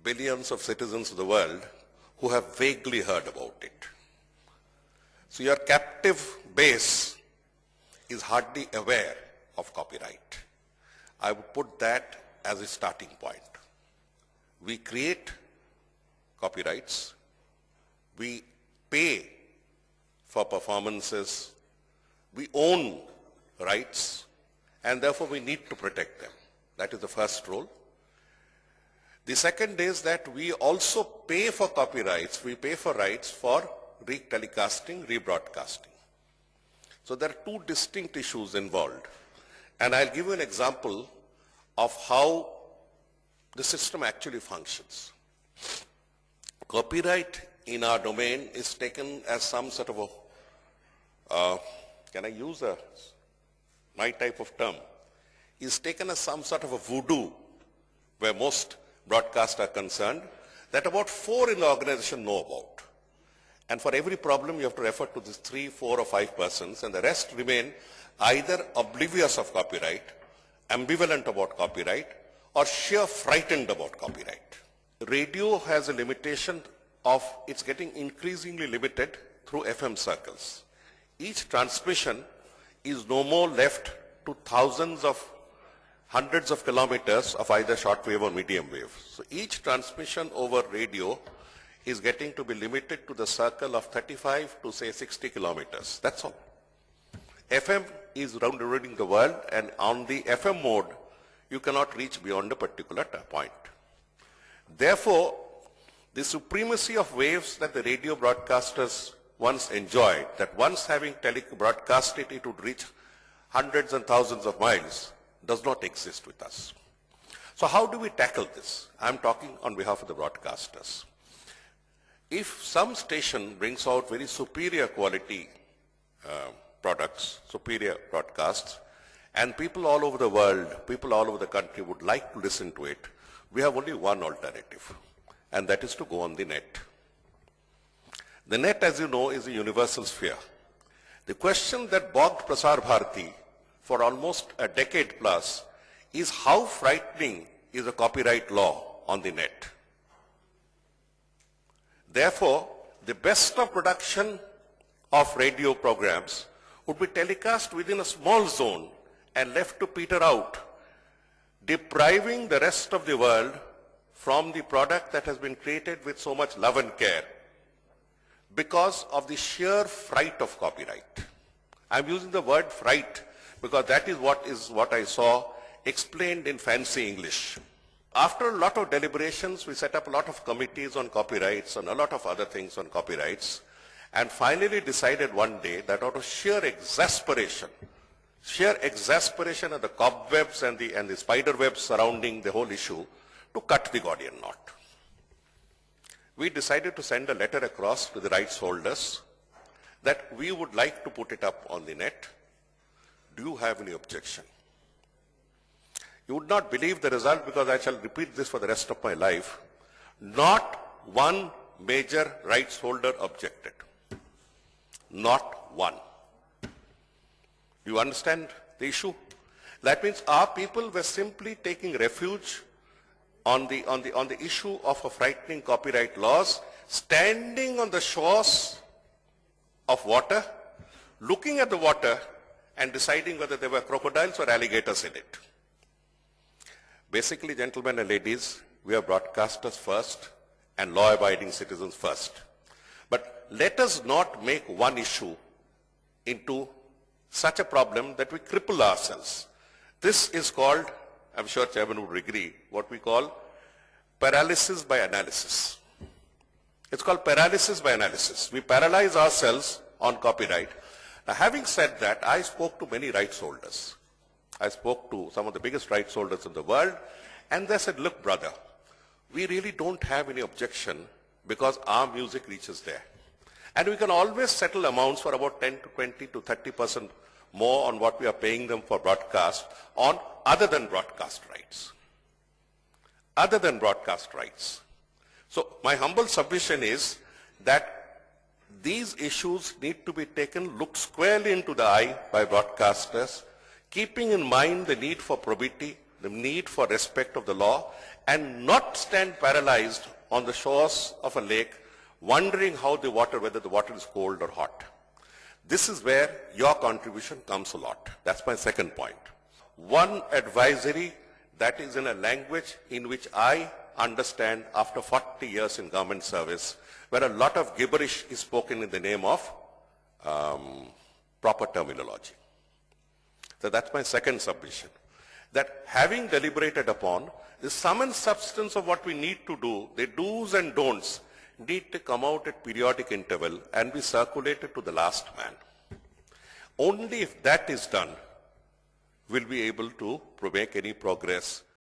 billions of citizens of the world who have vaguely heard about it. So your captive base is hardly aware of copyright. I would put that as a starting point. We create copyrights, we pay for performances, we own rights, and therefore we need to protect them. That is the first role. The second is that we also pay for copyrights, we pay for rights for re-telecasting, rebroadcasting. So there are two distinct issues involved. And I'll give you an example of how the system actually functions. Copyright in our domain is taken as some sort of a, can I use my type of term, is taken as some sort of a voodoo where most broadcasts are concerned, that about 4 in the organization know about. And for every problem you have to refer to these 3, 4 or 5 persons, and the rest remain either oblivious of copyright, ambivalent about copyright, or sheer frightened about copyright. Radio has a limitation of it's getting increasingly limited through FM circles. Each transmission is no more left to hundreds of kilometers of either shortwave or medium wave. So each transmission over radio is getting to be limited to the circle of 35 to say 60 kilometers. That's all. FM is rounding the world, and on the FM mode, you cannot reach beyond a particular point. Therefore, the supremacy of waves that the radio broadcasters once enjoyed, that once having broadcast it, it would reach hundreds and thousands of miles, does not exist with us. So how do we tackle this? I'm talking on behalf of the broadcasters. If some station brings out very superior quality products, superior broadcasts, and people all over the world, people all over the country would like to listen to it, we have only one alternative, and that is to go on the net. The net, as you know, is a universal sphere. The question that bogged Prasar Bharati for almost a decade plus is how frightening is a copyright law on the net. Therefore, the best of production of radio programs would be telecast within a small zone and left to peter out, depriving the rest of the world from the product that has been created with so much love and care because of the sheer fright of copyright. I'm using the word fright because that is what I saw explained in fancy English. After a lot of deliberations, we set up a lot of committees on copyrights and a lot of other things on copyrights, and finally decided one day that out of sheer exasperation at the cobwebs and the spider webs surrounding the whole issue, to cut the Gordian knot. We decided to send a letter across to the rights holders that we would like to put it up on the net. Do you have any objection? You would not believe the result, because I shall repeat this for the rest of my life. Not one major rights holder objected. Not one. Do you understand the issue? That means our people were simply taking refuge on the issue of a frightening copyright laws, standing on the shores of water, looking at the water and deciding whether there were crocodiles or alligators in it. Basically, gentlemen and ladies, we are broadcasters first and law-abiding citizens first. But let us not make one issue into such a problem that we cripple ourselves. This is called, I'm sure Chairman would agree, what we call paralysis by analysis. It's called paralysis by analysis. We paralyze ourselves on copyright. Now, having said that, I spoke to many rights holders. I spoke to some of the biggest rights holders in the world, and they said, look, brother, we really don't have any objection because our music reaches there. And we can always settle amounts for about 10 to 20 to 30% more on what we are paying them for broadcast on other than broadcast rights. Other than broadcast rights. So my humble submission is that these issues need to be taken, looked squarely into the eye by broadcasters, keeping in mind the need for probity, the need for respect of the law, and not stand paralyzed on the shores of a lake wondering how the water, whether the water is cold or hot. This is where your contribution comes a lot. That's my second point. One advisory that is in a language in which I understand after 40 years in government service, where a lot of gibberish is spoken in the name of proper terminology. So that's my second submission. That having deliberated upon, the sum and substance of what we need to do, the do's and don'ts, need to come out at periodic interval and be circulated to the last man. Only if that is done, will be able to make any progress